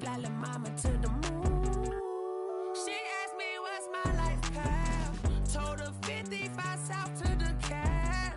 fly la mama to the moon. She asked me what's my life path. Told her 55 south to the cab.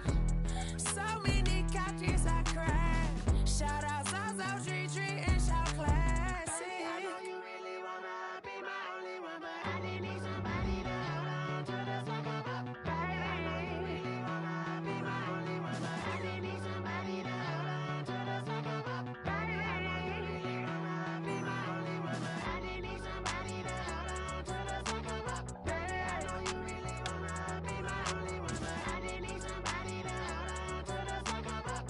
So many couches I cried. Shout out Zazo, Tree Tree, and shout classic. I know you really wanna be my only one, but I didn't need somebody to hold on to the second up. Baby, I know you really wanna be my only one, but I didn't need somebody to hold on to the second up. Baby, I know you really wanna be my only one, but I didn't need somebody to hold on to the second up. Baby, I know you really wanna be my only one, but I didn't need somebody to hold on to the second up.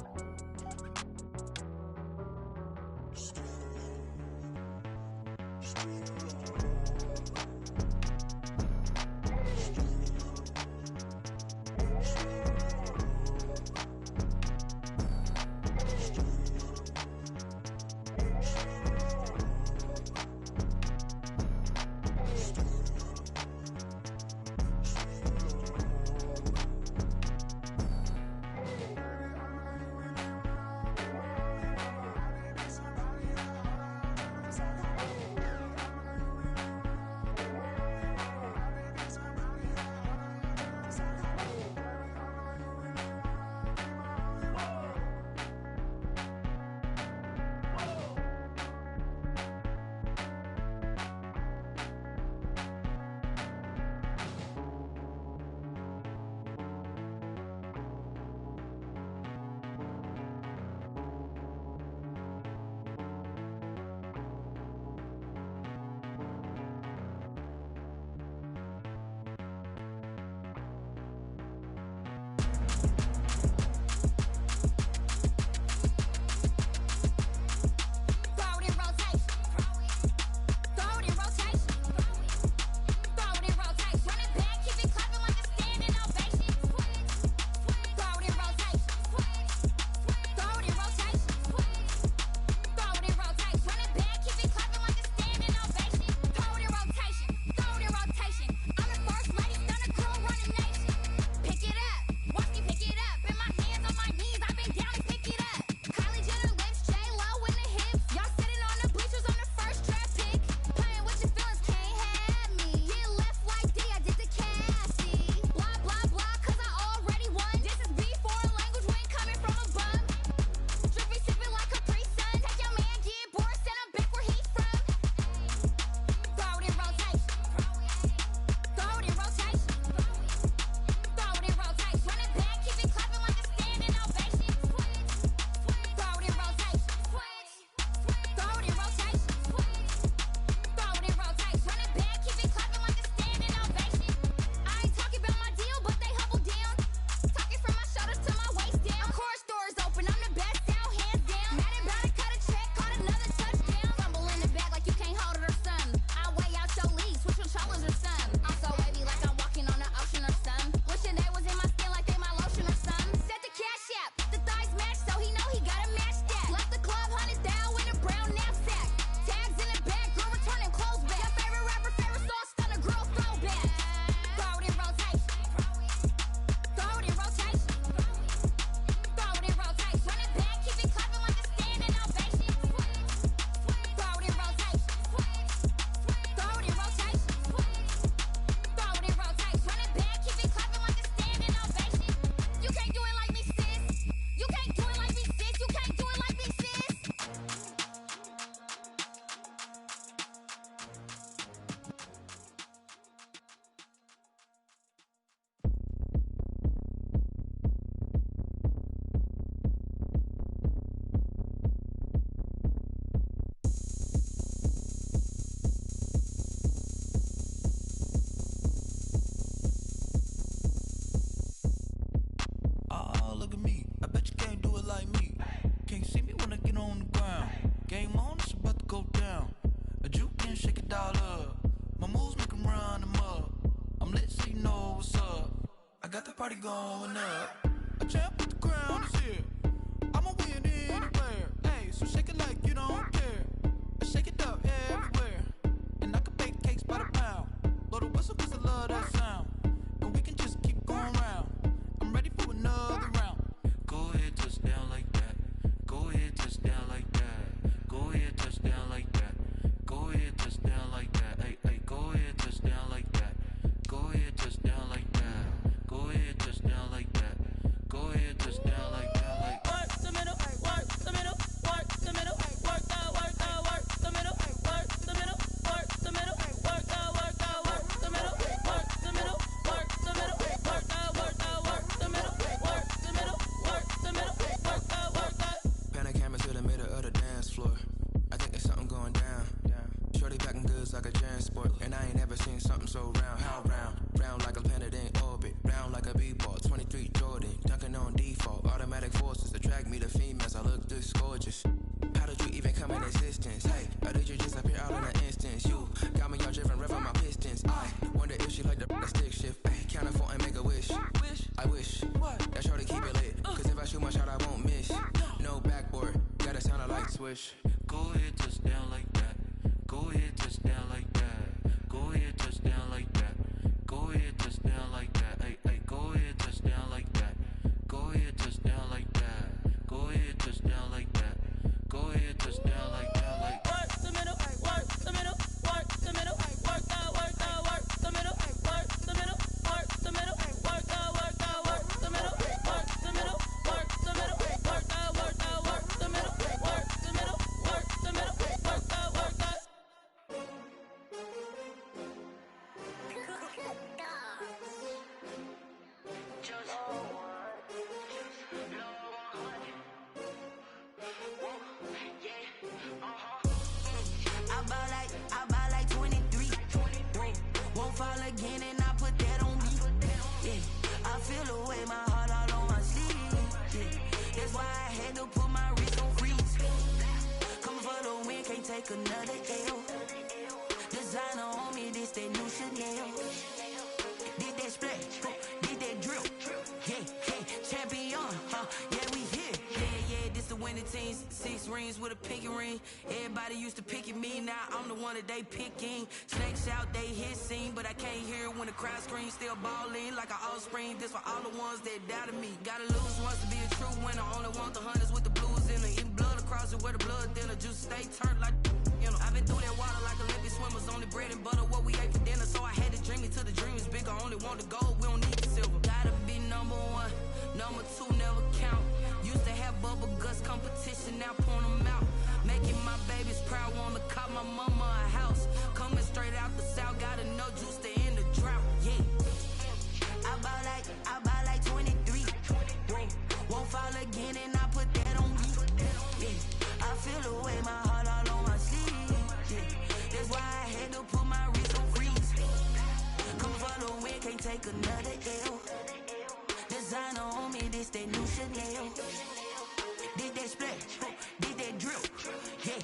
party going up. A champ with the crown is here. I'ma win anywhere. Hey, so shake it like you don't care. I shake it up everywhere. And I can bake cakes by the pound. Blow the whistle cause I love that sound. And we can just keep going round. I'm ready for another round. Go ahead, touch down like that. Go ahead, touch down like that. Go ahead, touch down like that. looks like a transport. And I ain't never seen something so round. How round? Round like a planet in orbit. Round like a b-ball. 23 Jordan. Dunking on default. Automatic forces attract me to females. I look this gorgeous. How did you even come in existence? Hey, or did you just appear out in an instance? You got me all driven, revving my pistons. I wonder if she like the stick shift. Ay, count for and make a wish. I wish that shorty keep it lit. Cause if I shoot my shot, I won't miss. No backboard, gotta sound like swish. Go ahead, touch down like that. Go ahead, touch down like that. Go ahead, touch down like that. Go ahead, touch down like that. Hey, hey, go ahead, touch down like that. Go ahead, touch down like that. Go ahead, touch down like that. Go ahead, touch down like that. Like work the middle, work the middle, work the middle, work the middle, work the middle, work the middle, work the middle, work the middle, work the middle, work the middle, work the middle, work the middle, work the middle, work the work the. I buy like 23. Won't fall again and I put that on me. Yeah, I feel the way, my heart all on my sleeve. Yeah, that's why I had to put my wrist on freeze. Coming for the win, can't take another L. Designer on me, this that new Chanel. Did that splash, did that drill. Yeah, champion, yeah, we here. Yeah, this the winning teams. 6 rings with a pinky ring. Everybody used to pick at me, now I'm the one that they picking. Snakes out, they hit scene, but I can't hear it when the crowd screams. Still balling like an offspring. This for all the ones that doubted me. Gotta lose once to be a true winner. Only want the hunters with the blues in it. Eating blood across it where the blood thinner. Juice stay turned like, you know. I've been through that water like Olympic swimmers. Only bread and butter, what we ate for dinner. So I had to dream it till the dream is bigger. Only want the gold, we don't need the silver. Gotta be number 1, number 2 never count. Used to have bubble guts competition, now point them out. Making my babies proud, wanna call my mama a house. Coming straight out the south, gotta know juice to end the drought. Yeah, I buy like 23. Won't fall again and I put that on me. Yeah, I feel the way, my heart all on my sleeve. Yeah, that's why I had to put my wrist on freeze. Coming for the win, can't take another L. Designer on me, this that new Chanel. Did that splash, did that drill. Yeah,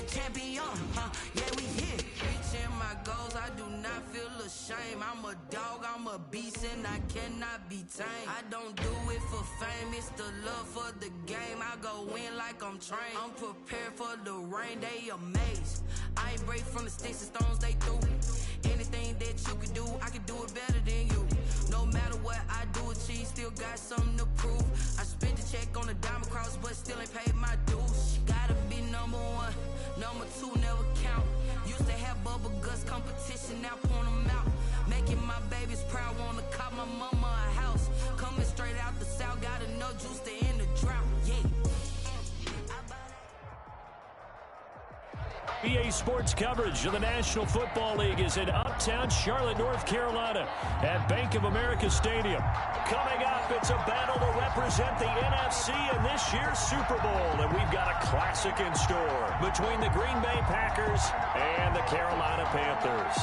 champion, yeah, we here. Reaching my goals, I do not feel ashamed. I'm a dog, I'm a beast, and I cannot be tamed. I don't do it for fame, it's the love for the game. I go in like I'm trained. I'm prepared for the rain, they amazed. I ain't break from the sticks and stones they threw. Anything that you can do, I can do it better than you. No matter what I do, achieve, still got something to prove. I spent the check on the diamond cross, but still ain't paid my dues. Gotta be number 1, number 2 never count. Used to have bubble guts competition, now point them out. Making my babies proud, wanna call my mama a house. Coming straight out the south, gotta know juice to end the drought. Yeah. EA Sports coverage of the National Football League is in uptown Charlotte, North Carolina at Bank of America Stadium. Coming up, it's a battle to represent the NFC in this year's Super Bowl, and we've got a classic in store between the Green Bay Packers and the Carolina Panthers.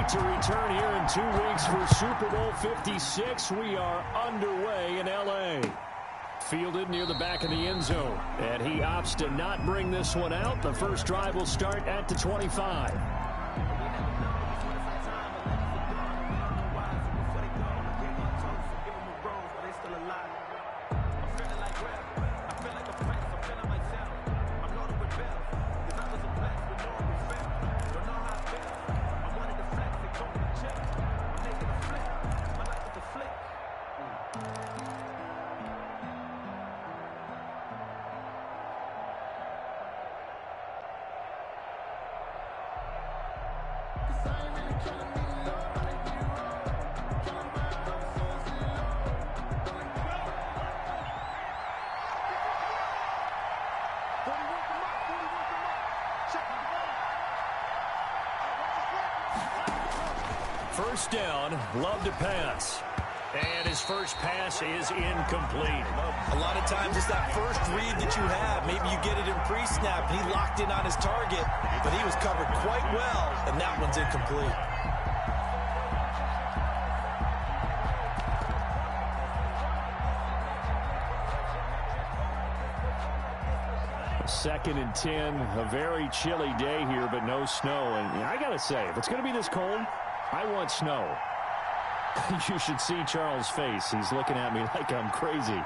To return here in 2 weeks for Super Bowl 56. We are underway in L.A. Fielded near the back of the end zone. And he opts to not bring this one out. The first drive will start at the 25. first down. Love to pass. And his first pass is incomplete. A lot of times it's that first read that you have. Maybe you get it in pre-snap. He locked in on his target, but he was covered quite well, and that one's incomplete. Second and 10, a very chilly day here, but no snow. And I got to say, if it's going to be this cold, I want snow. You should see Charles' face. He's looking at me like I'm crazy.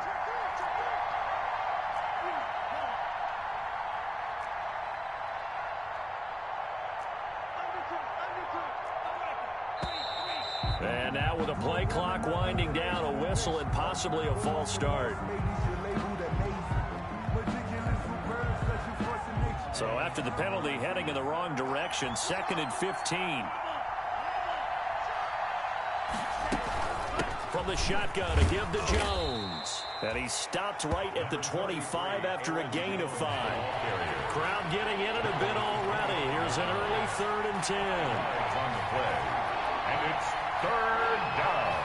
And now with a play clock winding down, a whistle and possibly a false start. So after the penalty, heading in the wrong direction, 2nd and 15. From the shotgun to give to Jones. And he stopped right at the 25 after a gain of 5. Crowd getting in it a bit already. Here's an early 3rd and 10. On the play. And it's 3rd down.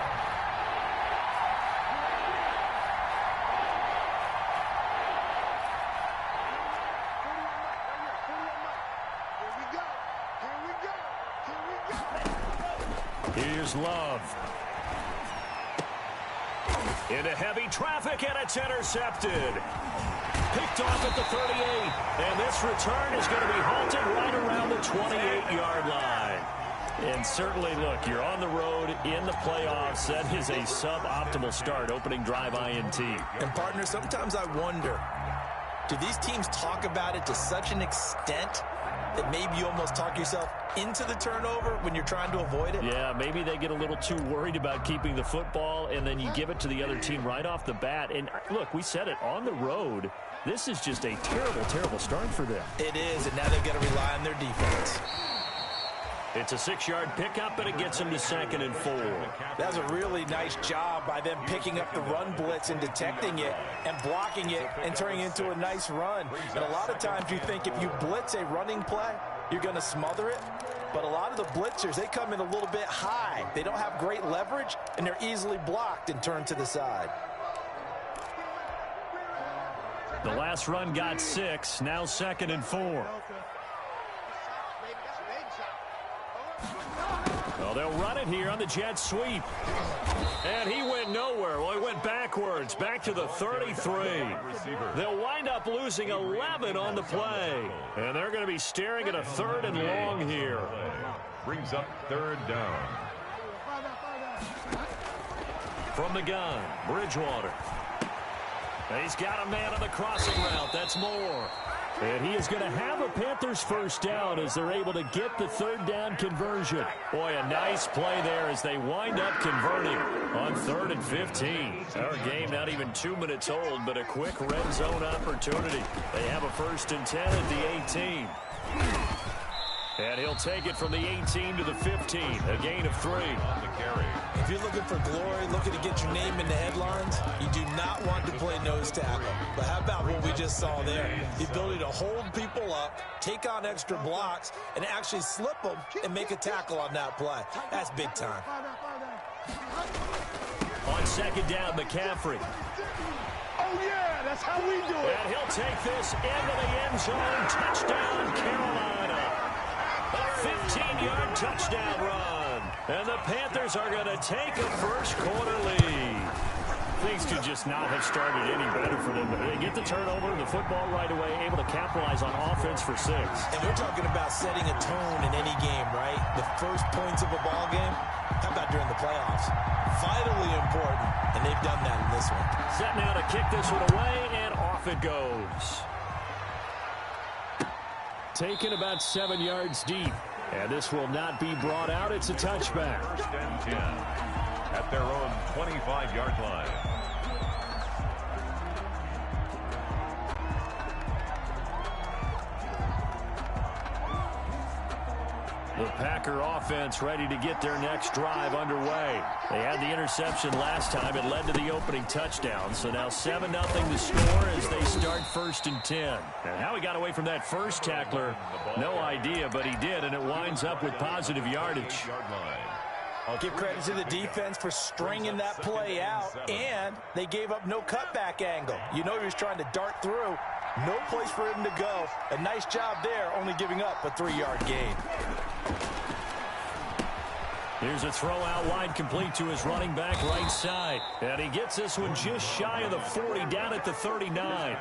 Here's Love. Into heavy traffic, and it's intercepted. Picked off at the 38. And this return is going to be halted right around the 28-yard line. And certainly, look, you're on the road in the playoffs. That is a suboptimal start, opening drive INT. And, partner, sometimes I wonder, do these teams talk about it to such an extent that maybe you almost talk yourself into the turnover when you're trying to avoid it? Yeah, maybe they get a little too worried about keeping the football, and then you give it to the other team right off the bat. And, look, we said it, on the road, this is just a terrible, terrible start for them. It is, and now they've got to rely on their defense. It's a 6-yard pickup, and it gets them to 2nd and 4. That's a really nice job by them picking up the run blitz and detecting it and blocking it and turning it into a nice run. And a lot of times you think if you blitz a running play, you're going to smother it. But a lot of the blitzers, they come in a little bit high. They don't have great leverage, and they're easily blocked and turned to the side. The last run got 6, now 2nd and 4. Well, they'll run it here on the jet sweep. And he went nowhere. Well, he went backwards, back to the 33. They'll wind up losing 11 on the play. And they're going to be staring at a 3rd and long here. Brings up 3rd down. From the gun, Bridgewater. And he's got a man on the crossing route. That's Moore. And he is going to have a Panthers first down as they're able to get the 3rd down conversion. Boy, a nice play there as they wind up converting on 3rd and 15. Our game not even 2 minutes old, but a quick red zone opportunity. They have a 1st and 10 at the 18. And he'll take it from the 18 to the 15, a gain of 3. On the carry. If you're looking for glory, looking to get your name in the headlines, you do not want to play nose tackle. But how about what we just saw there? The ability to hold people up, take on extra blocks, and actually slip them and make a tackle on that play. That's big time. On 2nd down, McCaffrey. Oh, yeah, that's how we do it. And he'll take this into the end zone. Touchdown, Carolina. A 15-yard touchdown run. And the Panthers are going to take a first-quarter lead. Things could just not have started any better for them. They get the turnover, the football right away, able to capitalize on offense for 6. And we're talking about setting a tone in any game, right? The first points of a ball game. How about during the playoffs? Vitally important, and they've done that in this one. Set now to kick this one away, and off it goes. Taken about 7 yards deep. And this will not be brought out. It's a touchback. 1st and 10 at their own 25-yard line. The Packer offense ready to get their next drive underway. They had the interception last time. It led to the opening touchdown. So now 7-0 to score as they start 1st and 10. And how he got away from that first tackler, no idea, but he did, and it winds up with positive yardage. I'll give credit to the defense for stringing that play out, and they gave up no cutback angle. You know he was trying to dart through. No place for him to go. A nice job there, only giving up a 3-yard gain. Here's a throw out wide, complete to his running back right side. And he gets this one just shy of the 40, down at the 39.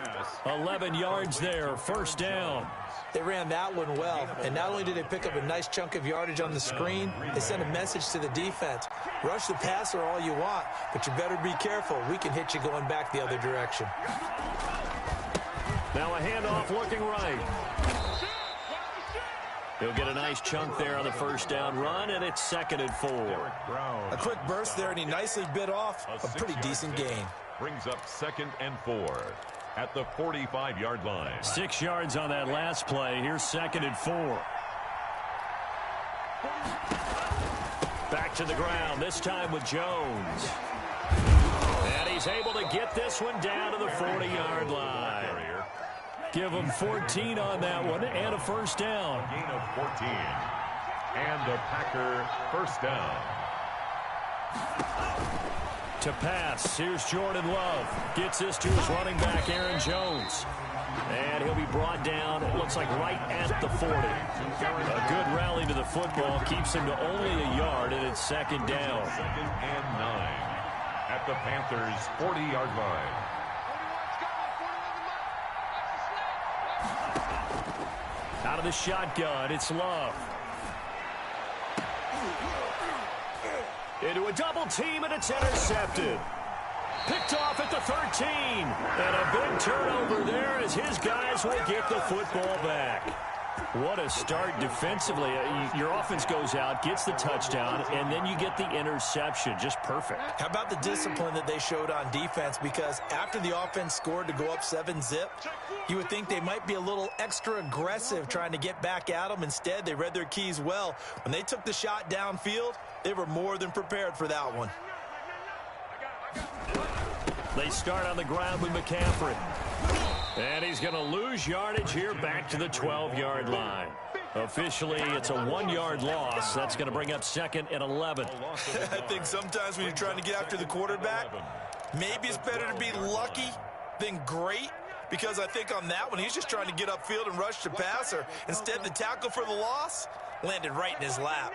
11 yards there, first down. They ran that one well, and not only did they pick up a nice chunk of yardage on the screen, they sent a message to the defense. Rush the passer all you want, but you better be careful. We can hit you going back the other direction. Now a handoff looking right. He'll get a nice chunk there on the first down run, and it's 2nd and 4. A quick burst there, and he nicely bit off a pretty decent gain. Brings up 2nd and 4 at the 45-yard line. 6 yards on that last play. Here's 2nd and 4. Back to the ground, this time with Jones. And he's able to get this one down to the 40-yard line. Give him 14 on that one and a first down. Gain of 14. And a Packer first down. To pass, here's Jordan Love. Gets this to his running back, Aaron Jones. And he'll be brought down, it looks like right at the 40. A good rally to the football keeps him to only a yard, and it's 2nd down. 2nd and 9 at the Panthers' 40-yard line. Out of the shotgun, it's Love. Into a double team, and it's intercepted. Picked off at the 13. And a big turnover there as his guys will get the football back. What a start defensively. Your offense goes out, gets the touchdown, and then you get the interception. Just perfect. How about the discipline that they showed on defense? Because after the offense scored to go up 7-zip, you would think they might be a little extra aggressive trying to get back at them. Instead, they read their keys well. When they took the shot downfield, they were more than prepared for that one. They start on the ground with McCaffrey. And he's going to lose yardage here back to the 12-yard line. Officially, it's a 1-yard loss. That's going to bring up 2nd and 11. I think sometimes when you're trying to get after the quarterback, maybe it's better to be lucky than great. Because I think on that one, he's just trying to get upfield and rush the passer. Instead, the tackle for the loss landed right in his lap.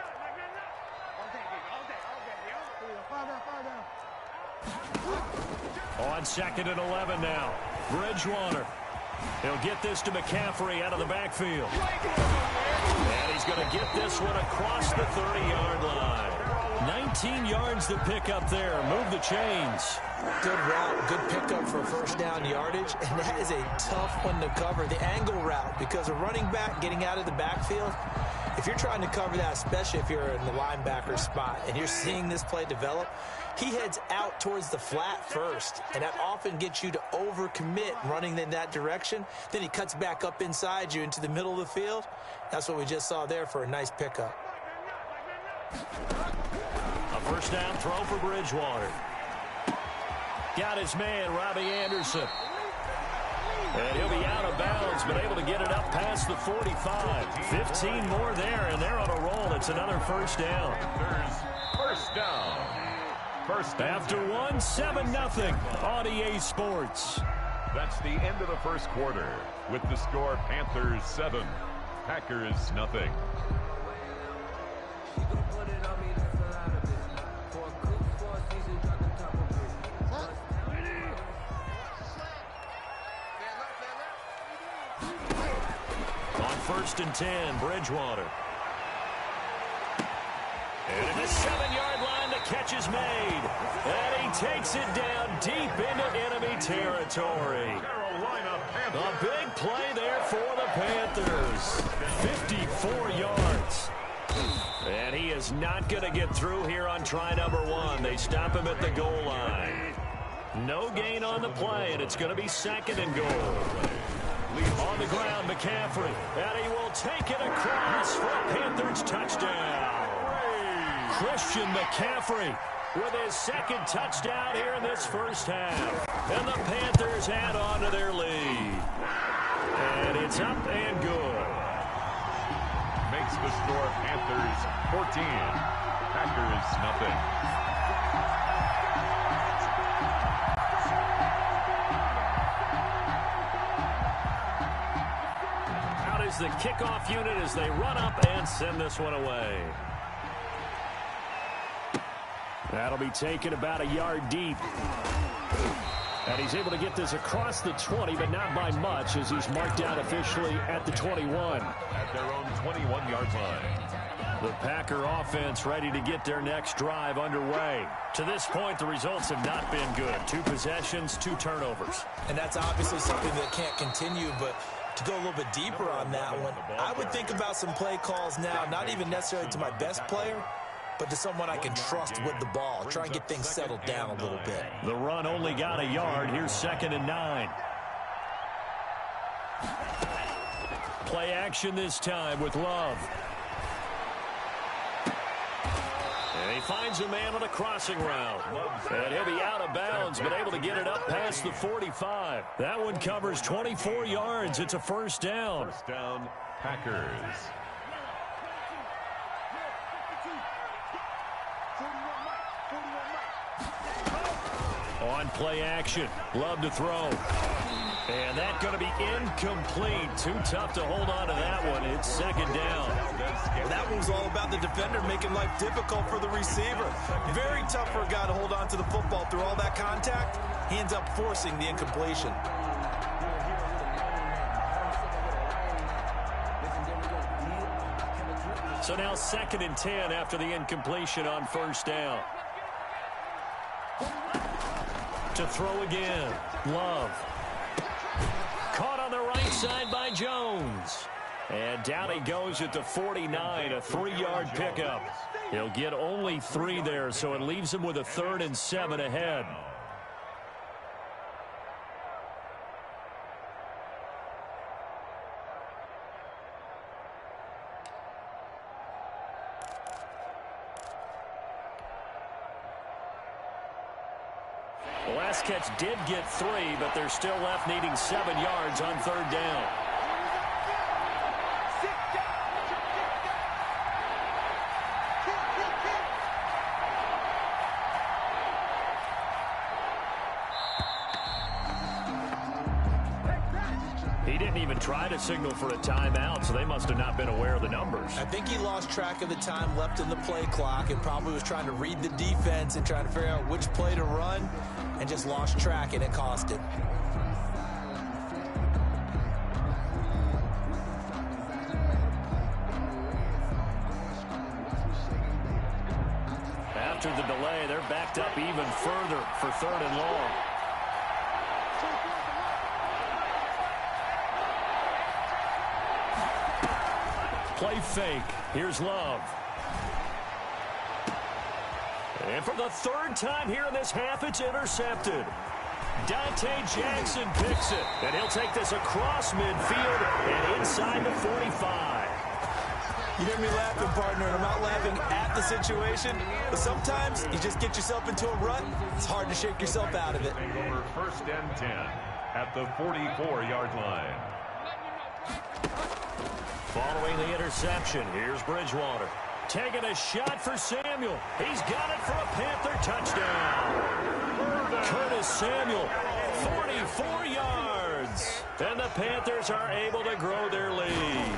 On 2nd and 11 now. Bridgewater. He'll get this to McCaffrey out of the backfield. And he's going to get this one across the 30-yard line. 19 yards to pick up there. Move the chains. Good route, good pickup for first down yardage, and that is a tough one to cover, the angle route, because a running back getting out of the backfield, if you're trying to cover that, especially if you're in the linebacker spot, and you're seeing this play develop, he heads out towards the flat first, and that often gets you to overcommit running in that direction. Then he cuts back up inside you into the middle of the field. That's what we just saw there for a nice pickup. A first down throw for Bridgewater. Got his man, Robbie Anderson. And he'll be out of bounds, but able to get it up past the 45. 15 more there, and they're on a roll. It's another first down. First down. After 7-0 on EA Sports. That's the end of the first quarter with the score Panthers 7, Packers 0. On 1st and 10, Bridgewater. And at the 7-yard line, the catch is made. And he takes it down deep into enemy territory. A big play there for the Panthers. 54 yards. And he is not going to get through here on try number 1. They stop him at the goal line. No gain on the play, and it's going to be 2nd and goal. On the ground, McCaffrey. And he will take it across for a Panthers touchdown. Christian McCaffrey with his 2nd touchdown here in this first half. And the Panthers add on to their lead. And it's up and good. Makes the score Panthers 14, Packers 9. the kickoff unit as they run up and send this one away. That'll be taken about a yard deep. And he's able to get this across the 20, but not by much as he's marked out officially at the 21. At their own 21-yard line. The Packer offense ready to get their next drive underway. To this point, the results have not been good. 2 possessions, 2 turnovers. And that's obviously something that can't continue, but to go a little bit deeper on that one, I would think about some play calls now, not even necessarily to my best player, but to someone I can trust with the ball. Try and get things settled down a little bit. The run only got a yard. Here's 2nd and 9. Play action this time with Love. And he finds a man on a crossing route. And he'll be out of bounds, but able to get it up past the 45. That one covers 24 yards. It's a first down. First down, Packers. On play action, Love to throw. And that's going to be incomplete. Too tough to hold on to that one. It's 2nd down. Well, that one was all about the defender making life difficult for the receiver. Very tough for a guy to hold on to the football through all that contact. He ends up forcing the incompletion. So now 2nd and 10 after the incompletion on first down. To throw again, Love. Caught on the right side by Jones. And down he goes at the 49, a 3-yard pickup. He'll get only 3 there, so it leaves him with a 3rd and 7 ahead. The last catch did get 3, but they're still left needing 7 yards on 3rd down. He didn't even try to signal for a timeout, so they must have not been aware of the numbers. I think he lost track of the time left in the play clock and probably was trying to read the defense and trying to figure out which play to run and just lost track, and it cost him. After the delay, they're backed up even further for 3rd and long. Play fake. Here's Love. And for the 3rd time here in this half, it's intercepted. Dante Jackson picks it. And he'll take this across midfield and inside the 45. You hear me laughing, partner, and I'm not laughing at the situation, but sometimes you just get yourself into a rut. It's hard to shake yourself out of it. Over 1st and 10 at the 44-yard line. Following the interception, here's Bridgewater. Taking a shot for Samuel. He's got it for a Panther touchdown. Curtis Samuel, 44 yards. And the Panthers are able to grow their lead.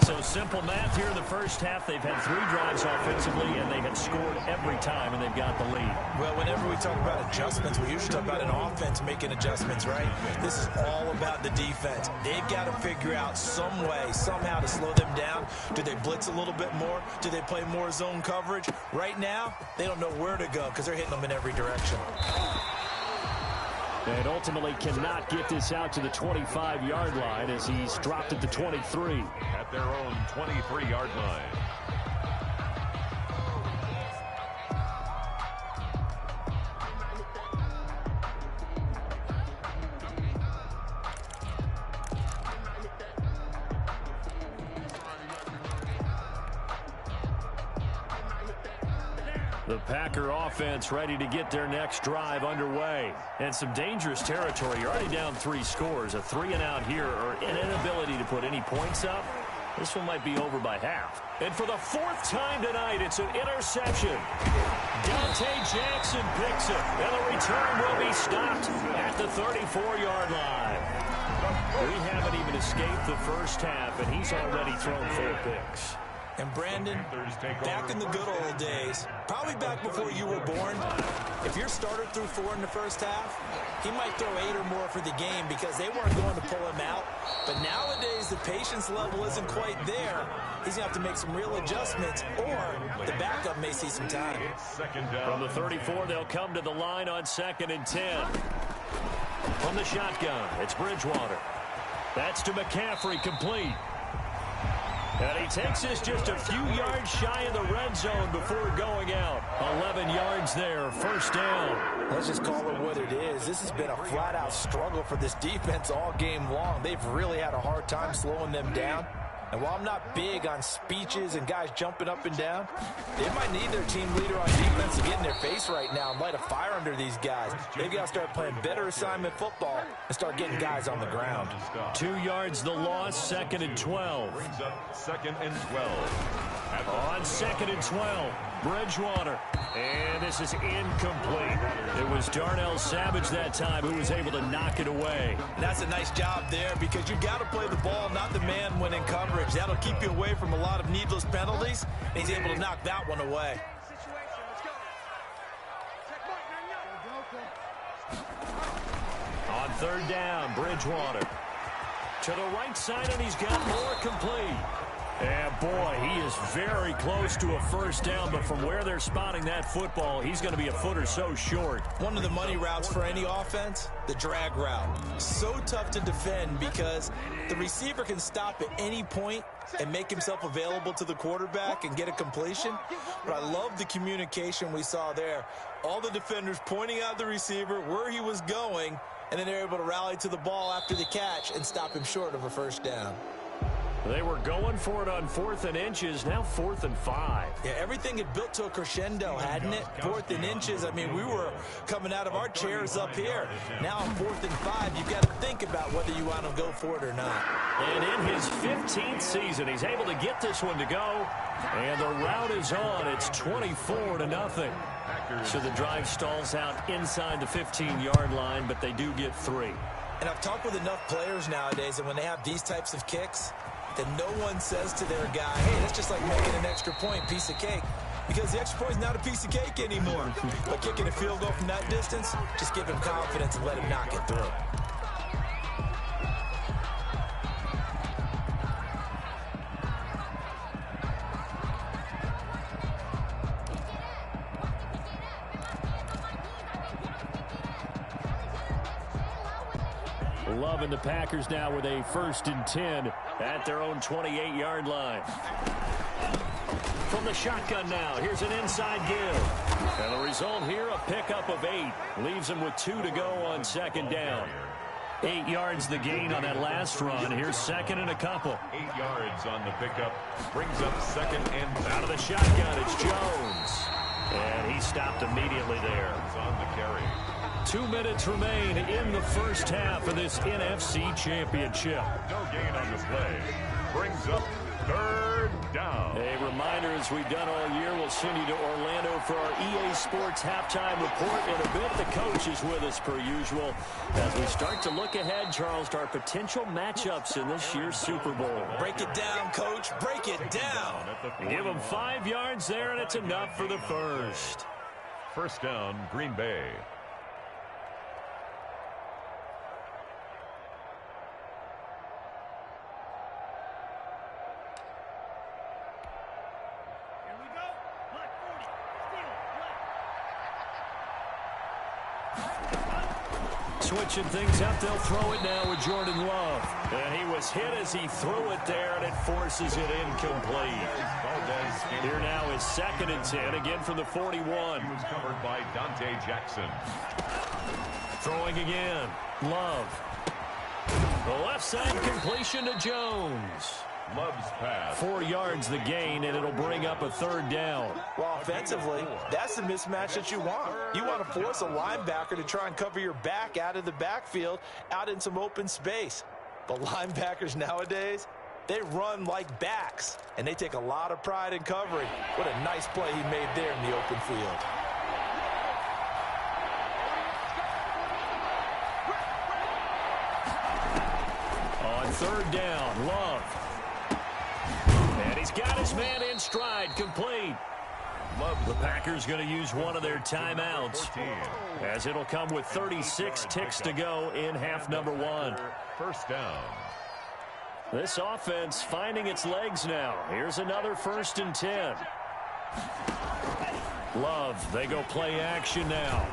So simple math here in the first half. They've had 3 drives offensively, and they have scored every time, and they've got the lead. Well, whenever we talk about adjustments, we usually talk about an offense making adjustments, right? This is all about the defense. They've got to figure out some way, somehow to slow them down. Do they blitz a little bit more? Do they play more zone coverage? Right now, they don't know where to go because they're hitting them in every direction. And ultimately cannot get this out to the 25-yard line as he's dropped at the 23. At their own 23-yard line. The Packer offense ready to get their next drive underway. And some dangerous territory. You're already down 3 scores. A 3-and-out here or an inability to put any points up. This one might be over by half. And for the fourth time tonight, it's an interception. Dante Jackson picks it, and the return will be stopped at the 34-yard line. We haven't even escaped the first half, and he's already thrown 4 picks. And Brandon, back in the good old days, probably back before you were born, if your starter threw 4 in the first half, he might throw 8 or more for the game because they weren't going to pull him out. But nowadays, the patience level isn't quite there. He's going to have to make some real adjustments, or the backup may see some time. From the 34, they'll come to the line on 2nd and 10. From the shotgun, it's Bridgewater. That's to McCaffrey, complete. And he takes this just a few yards shy of the red zone before going out. 11 yards there, first down. Let's just call it what it is. This has been a flat-out struggle for this defense all game long. They've really had a hard time slowing them down. And while I'm not big on speeches and guys jumping up and down, they might need their team leader on defense to get in their face right now and light a fire under these guys. They've got to start playing better assignment football and start getting guys on the ground. 2 yards the loss, 2nd and 12. Brings up 2nd and 12. On 2nd and 12, Bridgewater. And this is incomplete. It was Darnell Savage that time who was able to knock it away. And that's a nice job there because you've got to play the ball, not the man when in coverage. That'll keep you away from a lot of needless penalties. And he's able to knock that one away. On 3rd down, Bridgewater. To the right side, and he's got more complete. And boy, he is very close to a first down, but from where they're spotting that football, he's going to be a foot or so short. One of the money routes for any offense, the drag route. So tough to defend because the receiver can stop at any point and make himself available to the quarterback and get a completion. But I love the communication we saw there. All the defenders pointing out the receiver, where he was going, and then they're able to rally to the ball after the catch and stop him short of a first down. They were going for it on 4th and inches, now 4th and 5. Yeah, everything had built to a crescendo, hadn't it? 4th and inches, I mean, we were coming out of our chairs up here. Now on 4th and 5, you've got to think about whether you want to go for it or not. And in his 15th season, he's able to get this one to go. And the route is on. It's 24-0. So the drive stalls out inside the 15-yard line, but they do get 3. And I've talked with enough players nowadays, and when they have these types of kicks, that no one says to their guy, hey, that's just like making an extra point, piece of cake. Because the extra point is not a piece of cake anymore. But kicking a field goal from that distance, just give him confidence and let him knock it through. Love and the Packers now with a 1st and 10 at their own 28-yard line. From the shotgun now, here's an inside give. And the result here, a pickup of 8. Leaves him with 2 to go on 2nd down. 8 yards the gain on that last run. Here's 2nd and a couple. 8 yards on the pickup. Brings up 2nd and out of the shotgun, it's Jones. And he stopped immediately there. on the carry. 2 minutes remain in the first half of this NFC Championship. No gain on the play. Brings up 3rd down. A reminder, as we've done all year, we'll send you to Orlando for our EA Sports halftime report. In a bit, the coach is with us per usual as we start to look ahead, Charles, to our potential matchups in this year's Super Bowl. Break it down, Coach. Break it down. Give him 5 yards there, and it's enough for the first. First down, Green Bay. Switching things up, they'll throw it now with Jordan Love. And he was hit as he threw it there, and it forces it incomplete. Here now is 2nd and 10, again from the 41. He was covered by Dante Jackson. Throwing again, Love. The left side completion to Jones. Love's pass. 4 yards the gain, and it'll bring up a 3rd down. Well, offensively, that's the mismatch that you want. You want to force a linebacker to try and cover your back out of the backfield, out in some open space. But linebackers nowadays, They run like backs, and they take a lot of pride in covering. What a nice play he made there in the open field. On third down, Love. And he's got his man in stride, complete. The Packers going to use one of their timeouts, as it'll come with 36 ticks to go in half number one. First down. This offense finding its legs now. Here's another 1st and 10. Love, they go play action now.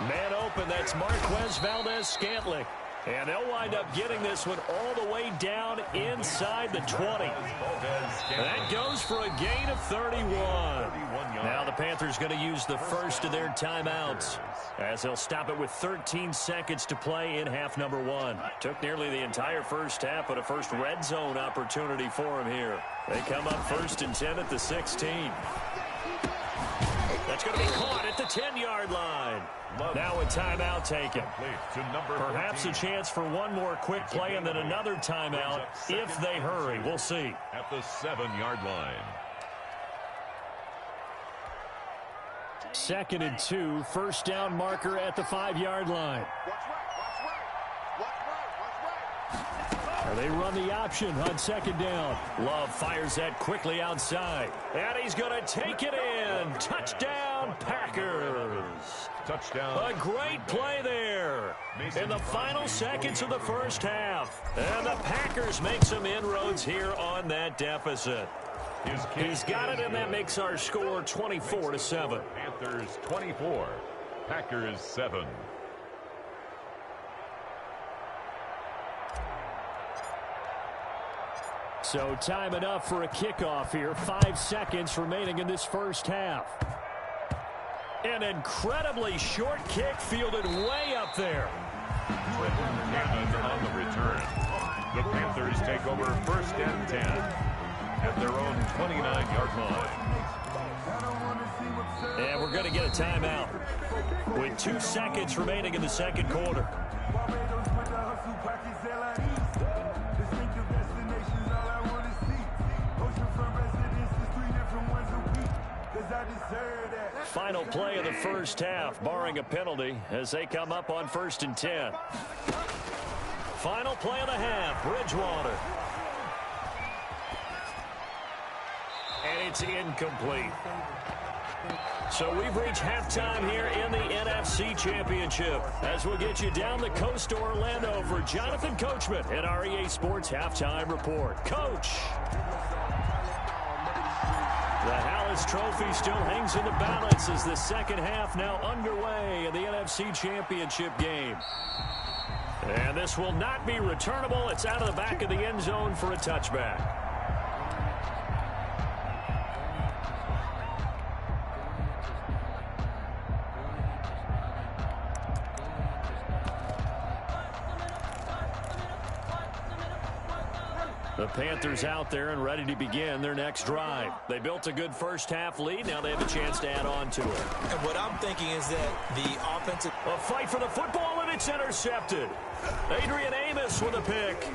Man open, that's Marquez Valdes-Scantling. And they'll wind up getting this one all the way down inside the 20. That goes for a gain of 31. Now the Panthers going to use the first of their timeouts, as they'll stop it with 13 seconds to play in half number one. Took nearly the entire first half, but a first red zone opportunity for him here. They come up 1st and 10 at the 16. That's going to be caught at the 10-yard line. Now a timeout taken. Perhaps a chance for one more quick play and then another timeout if they hurry. We'll see. At the 7-yard line. 2nd and 2, first down marker at the 5-yard line. They run the option on 2nd down. Love fires that quickly outside. And he's going to take it in. Touchdown, Packers. Touchdown. A great play there in the final seconds of the first half. And the Packers make some inroads here on that deficit. He's got it, and that makes our score 24-7. Panthers 24, Packers 7. So time enough for a kickoff here. 5 seconds remaining in this first half. An incredibly short kick fielded way up there. On the return. The Panthers take over 1st and 10 at their own 29-yard line. And we're going to get a timeout with 2 seconds remaining in the second quarter. Final play of the first half, barring a penalty, as they come up on 1st and 10. Final play of the half, Bridgewater. And it's incomplete. So we've reached halftime here in the NFC Championship, as we'll get you down the coast to Orlando for Jonathan Coachman at our EA Sports Halftime Report. Coach! The Hallis Trophy still hangs in the balance as the second half now underway in the NFC Championship game. And this will not be returnable. It's out of the back of the end zone for a touchback. The Panthers out there and ready to begin their next drive. They built a good first half lead. Now they have a chance to add on to it. And what I'm thinking is that the offensive... A fight for the football, and it's intercepted. Adrian Amos with a pick.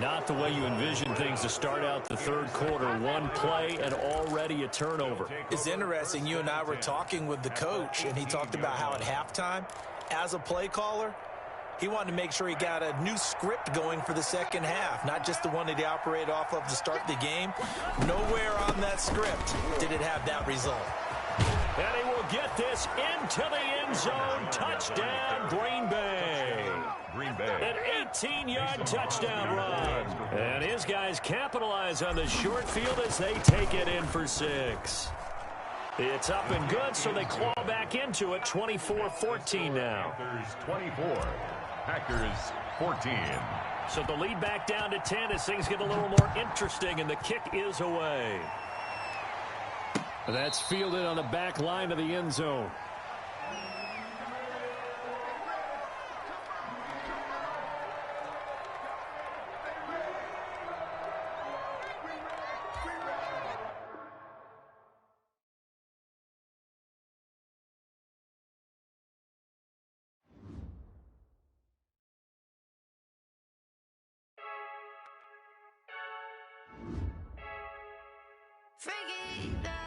Not the way you envision things to start out the third quarter. One play and already a turnover. It's interesting. You and I were talking with the coach, and he talked about how at halftime, as a play caller, he wanted to make sure he got a new script going for the second half, not just the one that he operated off of to start the game. Nowhere on that script did it have that result. And he will get this into the end zone. Touchdown, Green Bay. An 18-yard touchdown run. And his guys capitalize on the short field as they take it in for 6. It's up and good, so they claw back into it. 24-14 now. Panthers 24, Packers 14. So the lead back down to 10 as things get a little more interesting, and the kick is away. That's fielded on the back line of the end zone.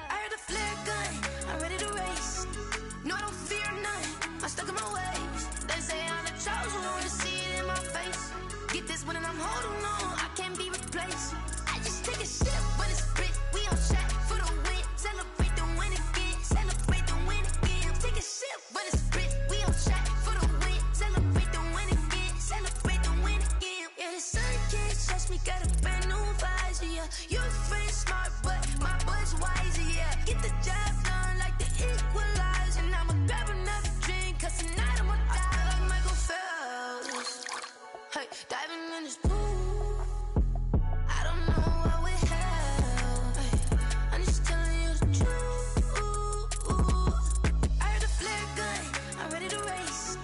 I heard the flare gun, I'm ready to race. No, I don't fear none, I'm stuck in my ways. They say I'm the chosen one, to see it in my face. Get this one and I'm holding on, I can't be replaced. I just take a sip when it's split, we on track for the win. Celebrate the win again, celebrate the win again. Take a sip when it's split, we on track for the win. Celebrate the win again, celebrate the win again. Yeah, the sun can't touch me, got a brand new visor, yeah. You're friend smart, but my boy's wiser, yeah. Get the job done like the equalizer. And I'ma grab another drink, cause tonight I'ma die like Michael Phelps. Hey, diving in this pool, I don't know what we have. Hey, I'm just telling you the truth. I heard the flare gun, I'm ready to race.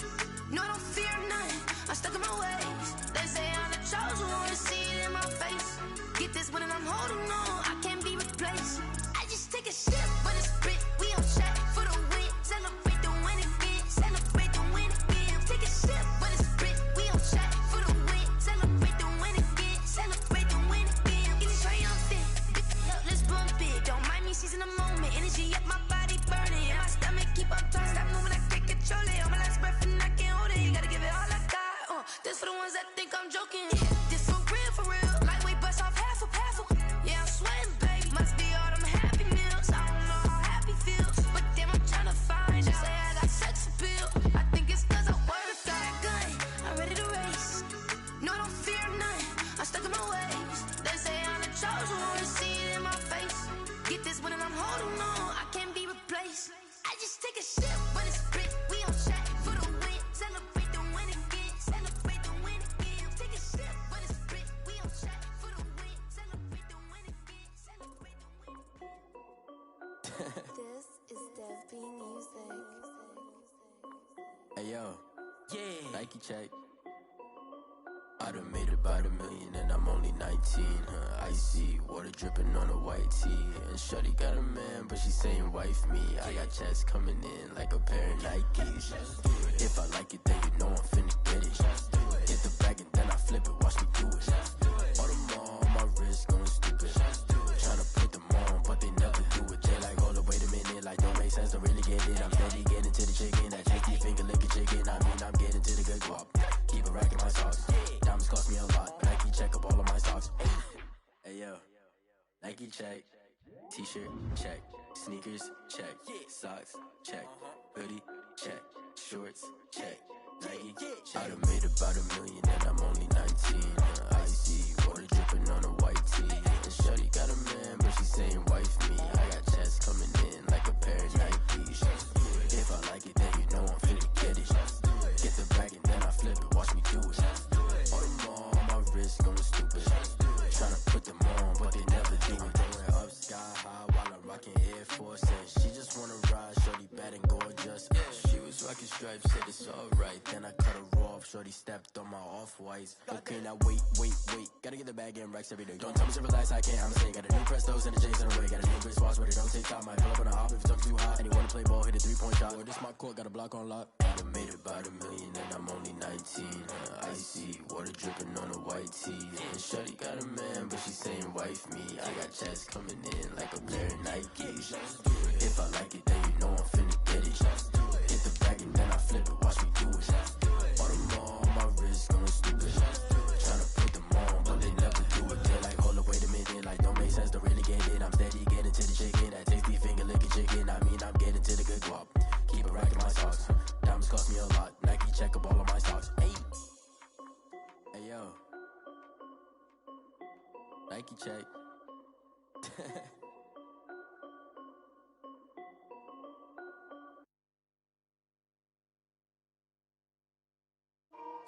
No, I don't fear none, I'm stuck in my ways. They say I'm the chosen one, to see it in my face. Get this one and I'm holding on, I can't be replaced. I just take a sip when it's split, we on track for the win. Celebrate the win again, celebrate the win again. Take a sip when it's split, we on track for the win. Celebrate the win again, celebrate the win again. It's triumphant, let's bump it. Don't mind me seizing the moment, energy up my body burning. And my stomach keep on turning, stop moving, I can't control it. On my last breath and I can't hold it, you gotta give it all I got. This for the ones that think I'm joking. This for real, lightweight bust off half a. Yeah, I'm sweating, baby, must be all them happy meals. I don't know how happy feels, but damn, I'm trying to find out. Say I got sex appeal, I think it's cause I wear the fire gun. I'm ready to race, no, I don't fear none, I'm stuck in my ways. They say I'm the chosen one, to see it in my face. Get this one and I'm holding on, I can't be replaced. I just take a sip when it's split, we on track for the win. Celebrate the win again, celebrate the win again. Take a sip when it's split, we on track for the win. Celebrate the win again, celebrate the win. This is Dev B Music. Hey yo, yeah, Nike check. I done made about $1 million and I'm only 19. Icy water dripping on a white tee. And shorty got a man, but she saying wife me. I got checks coming in like a pair of Nikes. If I like it, then you know I'm finna get it. Hit the bag and then I flip it, watch me do it. All them on my wrist going stupid. Tryna put them on, but they never do it. They like, hold up, wait a minute, like don't make sense, don't really get it. I'm steady getting to the chicken, that tasty finger licking chicken. I mean, I'm getting to the good guap. Keep a rack in my socks. Diamonds cost me a lot. Nike check up all of my socks. Hey yo, Nike check. T-shirt check. Sneakers check. Socks check. Hoodie check. Shorts check. Nike. I done made about $1 million and I'm only 19. Icy water dripping on a white tee. And shorty got a man, but she saying wife me. I got checks coming in like a pair of Nikes. If I like it, then you know I'm finna get it. Get the bag and then I flip it, watch me do it. All them on my wrist going stupid. Tryna put them on, but they never do it. Going up sky high while I'm rocking Air Force. And she just wanna ride, shorty bad and gorgeous. She was rocking stripes, said it's alright. Then I cut her off, shorty stepped on my off-whites. Okay, now wait. Gotta get the bag and racks every day. Don't tell me to relax, I can't, I'm saying. Got a new Prestos and the J's in the way. Got a new Chris Watch, but it don't take time. I pull up on a hop if it's talking too hot. And you wanna play ball, hit a 3-point shot. Or this my court, got a block on lock. I done made about $1 million and I'm only 19. Icy water dripping on a white tee. And shorty got a man, but she saying wife me. I got checks coming in like a pair of Nikes. If I like it, then you know I'm finna get it. Hit the bag and then I flip it, watch me do it. All them on my wrist going stupid. Tryna put them on, but they never do it. They're like, hold up, wait a minute, like don't make sense, don't really get it. I'm steady getting to the chicken, that tasty finger licking chicken. I mean, I'm getting to the good guap. Keep a rack in my socks. Diamonds cost me a lot. Nike check up all of my stocks. Hey yo, Nike check.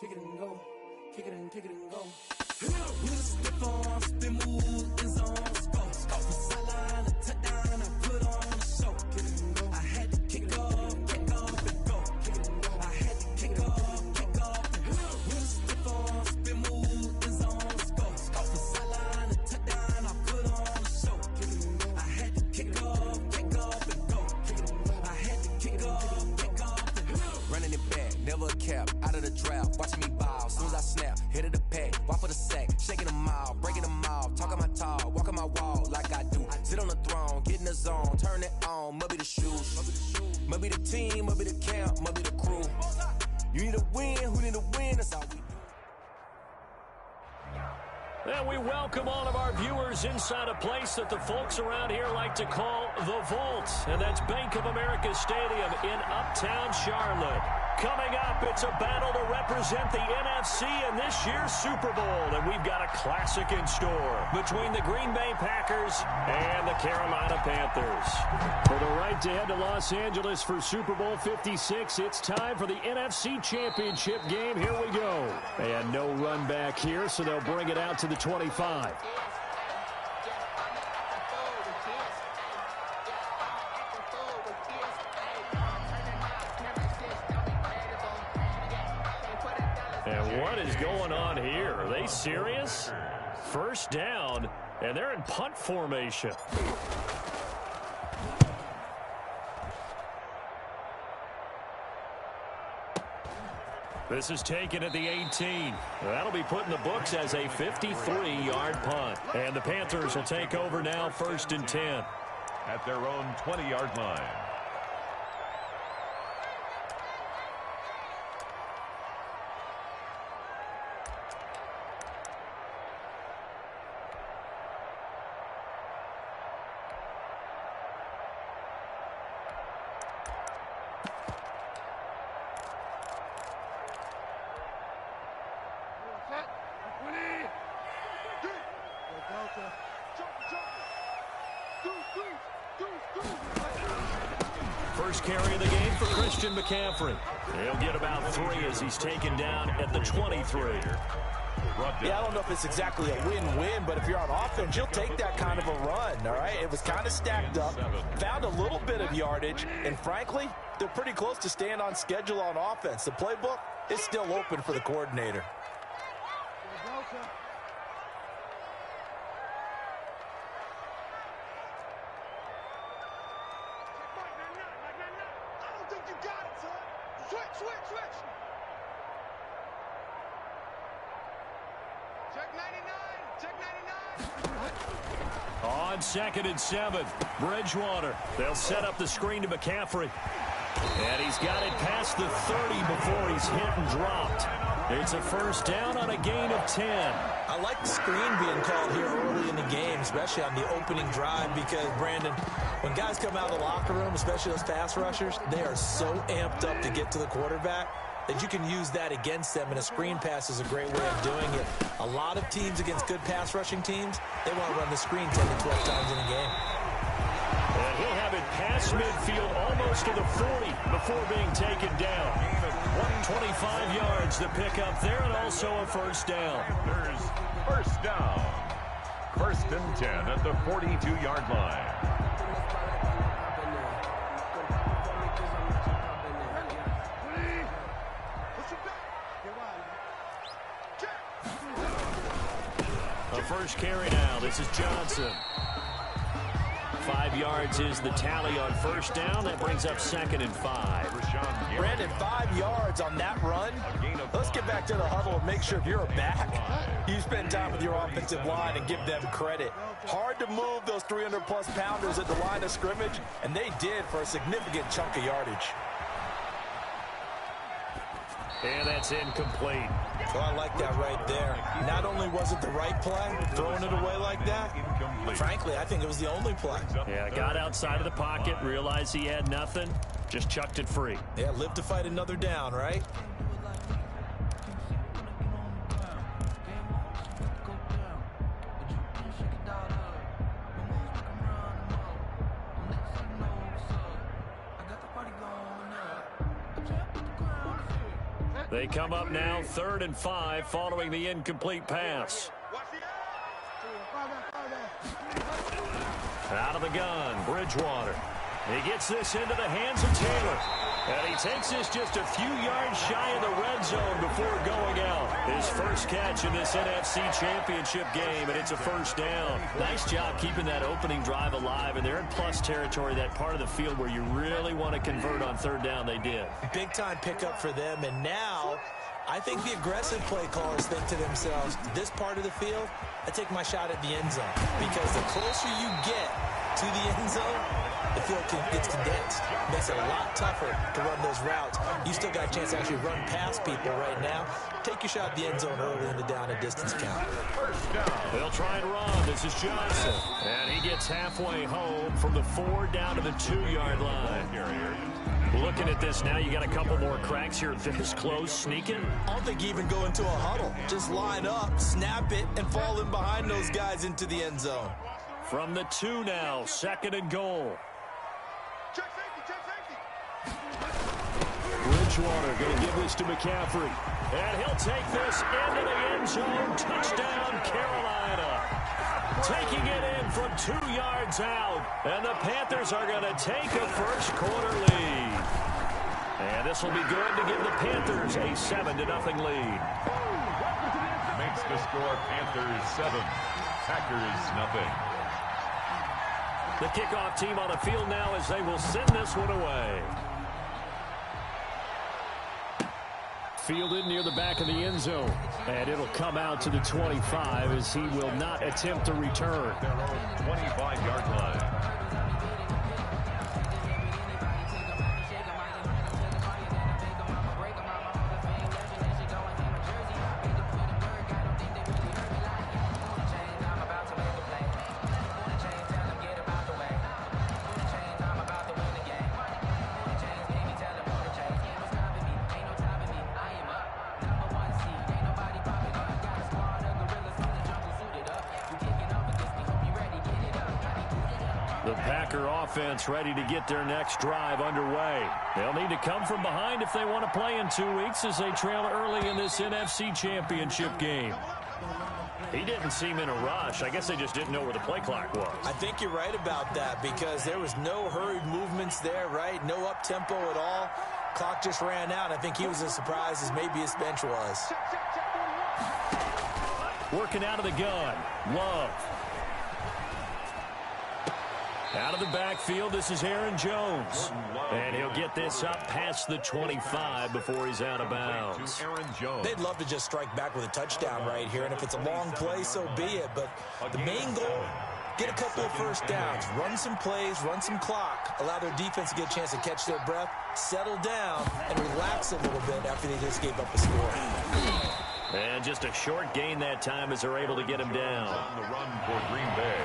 Kick it and go, kick it and go. With a stiff arm, spin move, in zone, go. From sideline to touchdown, I put on a show. Kick it and go. I had to kick off and go. Kick it and go. I had to kick off and go. With a stiff arm, spin move, in zone, go. From sideline to touchdown, I put on a show. Kick it and go. I had to kick off and go. Kick it and go. I had to kick off and go. Running it back, never a cap, out of the draft, watching me ball. Soon as I snap, hit of the pack, walk for the sack, shaking them all, breaking them all, talking my talk, walking my wall like I do. Sit on the throne, getting the zone. Turn it on, maybe the shoes. Maybe the team, maybe the camp, maybe the crew. You need a win, who need a win? That's how we do. And we welcome all of our viewers inside a place that the folks around here like to call the Vault. And that's Bank of America Stadium in Uptown Charlotte. Coming up, it's a battle to represent the NFC in this year's Super Bowl. And we've got a classic in store between the Green Bay Packers and the Carolina Panthers. For the right to head to Los Angeles for Super Bowl 56, it's time for the NFC Championship game. Here we go. And no run back here, so they'll bring it out to the 25. And what is going on here? Are they serious? First down, and they're in punt formation. This is taken at the 18. That'll be put in the books as a 53-yard punt. And the Panthers will take over now, 1st and 10. At their own 20-yard line. First carry of the game for Christian McCaffrey. He'll get about 3 as he's taken down at the 23. Yeah, I don't know if it's exactly a win-win, but if you're on offense, you'll take that kind of a run, all right? It was kind of stacked up, found a little bit of yardage, and frankly, they're pretty close to staying on schedule on offense. The playbook is still open for the coordinator. On 2nd and 7, Bridgewater. They'll set up the screen to McCaffrey. And he's got it past the 30 before he's hit and dropped. It's a first down on a gain of 10. I like the screen being called here early in the game, especially on the opening drive, because, Brandon, when guys come out of the locker room, especially those pass rushers, they are so amped up to get to the quarterback that you can use that against them, and a screen pass is a great way of doing it. A lot of teams against good pass rushing teams, they want to run the screen 10 to 12 times in a game. And he'll have it past midfield almost to the 40 before being taken down. 125 yards to pick up there, and also a first down. There's first down. 1st and 10 at the 42-yard line. A first carry now. This is Johnson. 5 yards is the tally on first down. That brings up 2nd and 5. Brandon, 5 yards on that run. Let's get back to the huddle and make sure if you're a back, you spend time with your offensive line and give them credit. Hard to move those 300-plus pounders at the line of scrimmage, and they did for a significant chunk of yardage. And that's incomplete. So I like that right there. Not only was it the right play, throwing it away like that, frankly, I think it was the only play. Yeah, got outside of the pocket, realized he had nothing, just chucked it free. Yeah, live to fight another down, right? They come up now 3rd and 5 following the incomplete pass. Out of the gun, Bridgewater. He gets this into the hands of Taylor. And he takes this just a few yards shy of the red zone before going out. His first catch in this NFC Championship game, and it's a first down. Nice job keeping that opening drive alive, and they're in plus territory, that part of the field where you really want to convert on 3rd down. They did. Big-time pickup for them, and now I think the aggressive play callers think to themselves, this part of the field, I take my shot at the end zone. Because the closer you get to the end zone, the field gets condensed. It makes it a lot tougher to run those routes. You still got a chance to actually run past people right now. Take your shot at the end zone early in the down and distance count. They'll try and run. This is Johnson. And he gets halfway home from the 4 down to the 2-yard line. Looking at this now, you got a couple more cracks here this close, sneaking. I don't think you even go into a huddle. Just line up, snap it, and fall in behind those guys into the end zone. From the 2 now, 2nd and goal. Bridgewater going to give this to McCaffrey. And he'll take this into the end zone. Touchdown, Carolina. Taking it in from 2 yards out. And the Panthers are going to take a first-quarter lead. And this will be good to give the Panthers a 7-0 lead. Makes the score Panthers 7, Packers 0. The kickoff team on the field now as they will send this one away. Fielded near the back of the end zone. And it'll come out to the 25 as he will not attempt to return. Their own 25-yard line. Offense ready to get their next drive underway. They'll need to come from behind if they want to play in 2 weeks as they trail early in this NFC Championship game. He didn't seem in a rush. I guess they just didn't know where the play clock was. I think you're right about that because there was no hurried movements there, right? No up-tempo at all. Clock just ran out. I think he was as surprised as maybe his bench was. Working out of the gun. Love. Out of the backfield, this is Aaron Jones. And he'll get this up past the 25 before he's out of bounds. They'd love to just strike back with a touchdown right here, and if it's a long play, so be it. But the main goal, get a couple of first downs, run some plays, run some clock, allow their defense to get a chance to catch their breath, settle down, and relax a little bit after they just gave up a score. And just a short gain that time as they're able to get him down. On the run for Green Bay.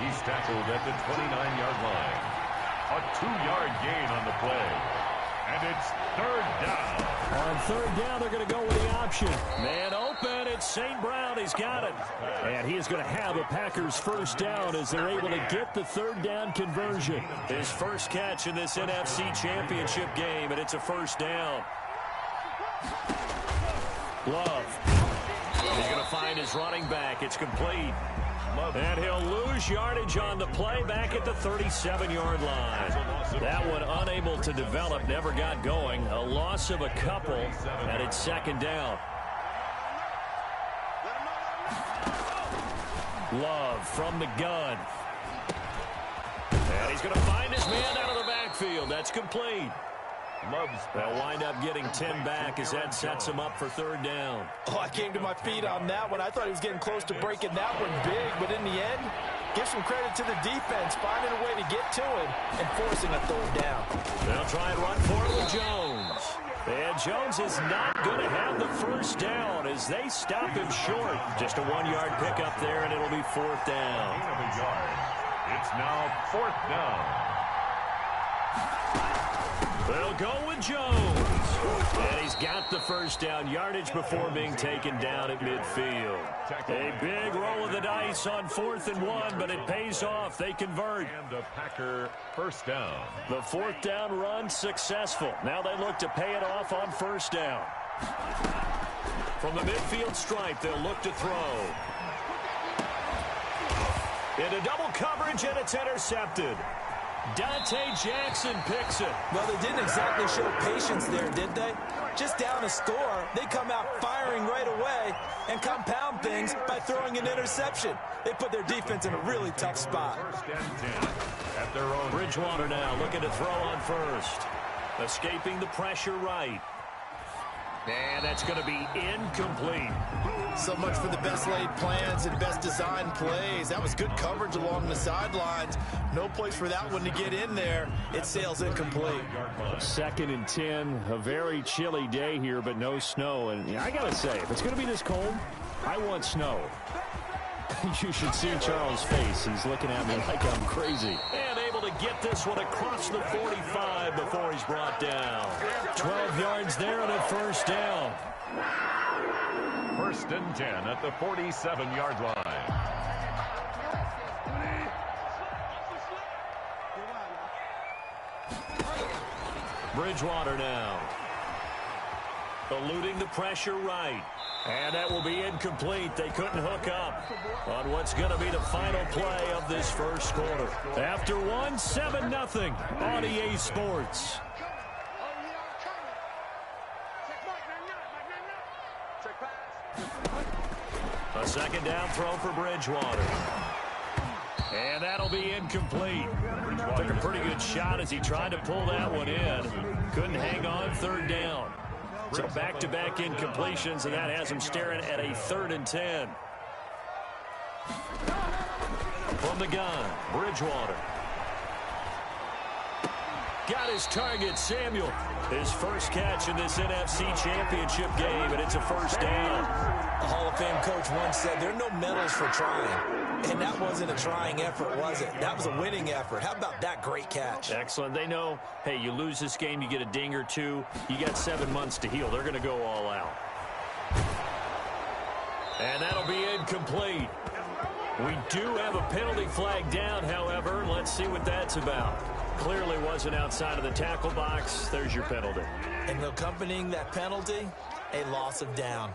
He's tackled at the 29-yard line. A 2-yard gain on the play. And it's 3rd down. On 3rd down, they're going to go with the option. Man open, it's St. Brown. He's got it. And he is going to have a Packers first down as they're able to get the 3rd down conversion. His first catch in this NFC Championship game, and it's a first down. Love. He's going to find his running back. It's complete. And he'll lose yardage on the play back at the 37-yard line. That one unable to develop, never got going. A loss of a couple, and it's 2nd down. Love from the gun. And he's going to find his man out of the backfield. That's complete. They'll wind up getting 10 back as that sets him up for 3rd down. Oh, I came to my feet on that one. I thought he was getting close to breaking that one big, but in the end, give some credit to the defense, finding a way to get to it and forcing a 3rd down. They'll try and run for it with Jones. And Jones is not going to have the first down as they stop him short. Just a 1-yard pickup there, and it'll be 4th down. It's now 4th down. They'll go with Jones. And he's got the first down yardage before being taken down at midfield. A big roll of the dice on 4th and 1, but it pays off. They convert. And the Packer first down. The 4th down run successful. Now they look to pay it off on 1st down. From the midfield stripe, they'll look to throw. Into double coverage, and it's intercepted. Dante Jackson picks it. Well, they didn't exactly show patience there, did they? Just down a score, they come out firing right away and compound things by throwing an interception. They put their defense in a really tough spot. 1st and 10 at their own. Bridgewater now looking to throw on 1st. Escaping the pressure right. And that's going to be incomplete. So much for the best laid plans and best designed plays. That was good coverage along the sidelines. No place for that one to get in there. It sails incomplete. 2nd and 10. A very chilly day here, but no snow. And I got to say, if it's going to be this cold, I want snow. You should see Charles' face. He's looking at me like I'm crazy. And able to get this one across the 45 before he's brought down. 12 yards there and a first down. 1st and 10 at the 47-yard line. Bridgewater now. Eluding the pressure right. And that will be incomplete. They couldn't hook up on what's going to be the final play of this first quarter. After one, 7-0 on EA Sports. A 2nd down throw for Bridgewater. And that'll be incomplete. Took a pretty good shot as he tried to pull that one in. Couldn't hang on, 3rd down. So back-to-back incompletions, and that has him staring at a 3rd and 10. From the gun, Bridgewater. Got his target, Samuel. His first catch in this NFC Championship game, and it's a first down. A Hall of Fame coach once said, there are no medals for trying. And that wasn't a trying effort, was it? That was a winning effort. How about that great catch? Excellent. They know, hey, you lose this game, you get a ding or two. You got 7 months to heal. They're going to go all out. And that'll be incomplete. We do have a penalty flag down, however. Let's see what that's about. Clearly wasn't outside of the tackle box. There's your penalty. And accompanying that penalty, a loss of down.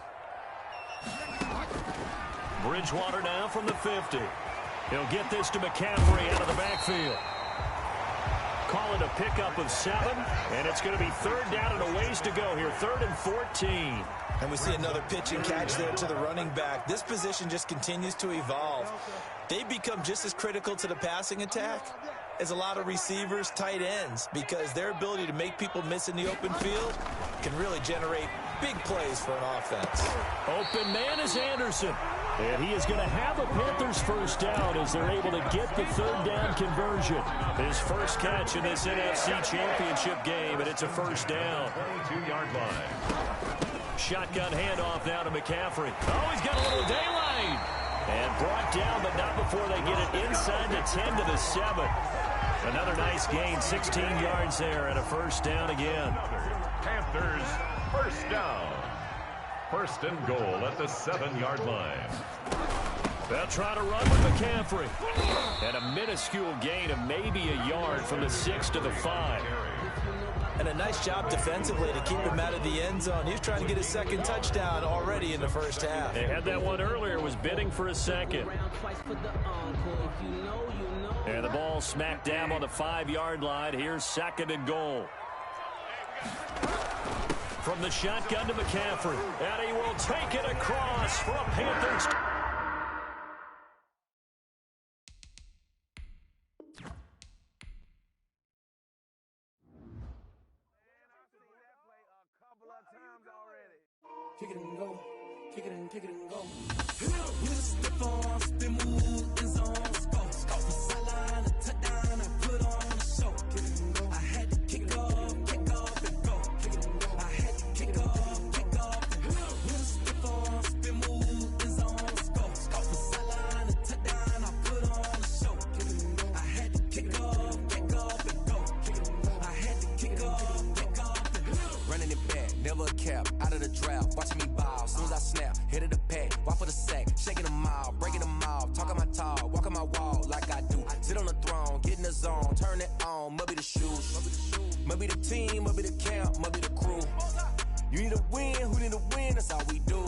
Bridgewater now from the 50. He'll get this to McCaffrey out of the backfield. Call it a pickup of 7, and it's going to be 3rd down and a ways to go here. 3rd and 14. And we see another pitch and catch there to the running back. This position just continues to evolve. They become just as critical to the passing attack as a lot of receivers, tight ends, because their ability to make people miss in the open field can really generate big plays for an offense. Open man is Anderson. And he is going to have a Panthers first down as they're able to get the 3rd down conversion. His first catch in this NFC Championship game, and it's a first down. 22-yard line. Shotgun handoff now to McCaffrey. Oh, he's got a little daylight. And brought down, but not before they get it inside the 10 to the 7. Another nice gain, 16 yards there, and a first down again. Panthers first down. 1st and goal at the 7-yard line. They'll try to run with McCaffrey. And a minuscule gain of maybe a yard from the 6 to the 5. And a nice job defensively to keep him out of the end zone. He was trying to get his 2nd touchdown already in the first half. They had that one earlier, was bidding for a 2nd. And the ball smack dab on the 5-yard line. Here's 2nd and goal. From the shotgun to McCaffrey. And he will take it across for a Panthers. Kick it and go. Kick it and go. We just step on, spin, move, in zone, go. From sideline to touchdown, I put on a show. Kick it and go. I had to kick off and go. Kick it and go. I had to kick off and go. We just step on, spin, move, in zone, go. From sideline to touchdown, I put on a show. Kick it and go. I had to kick off and go. Kick it and go. I had to kick off and go. Running it back, never a cap, out of the draft, watching me ball, soon as I snap, hit of the pack, walk for the sack, shaking them all, breaking them off, talking my talk, walking my wall like I do, sit on the throne, get in the zone, turn it on, must be the shoes, must be the team, must be the camp, must be the crew, you need a win, who need a win, that's all we do,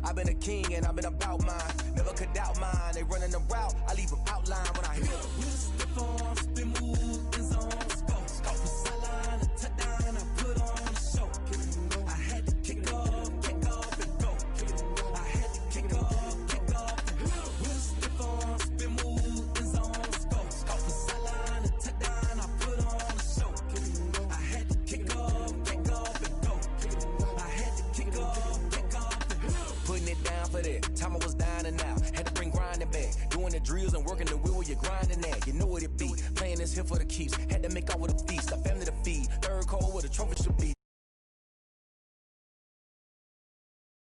I've been a king and I've been about mine, never could doubt mine, they running the route, I leave them outline when I hit them. We just step on, spin, move, in zone, go. From sideline to touchdown, I put on a show. Kick it and go. I had to kick off and go. Kick it and go. I had to kick off and go. We just step on, spin, move, in zone, go. From sideline to touchdown, I put on a show. Kick it and go. I had to kick off and go. Kick it and go. I had off of that. Time I was dying and out. Had to bring grinding back. Doing the drills and working the wheel where you're grinding at. You know what it be. Playing this here for the keeps. Had to make out with a feast. A family to feed. Third cold where the trophy should be.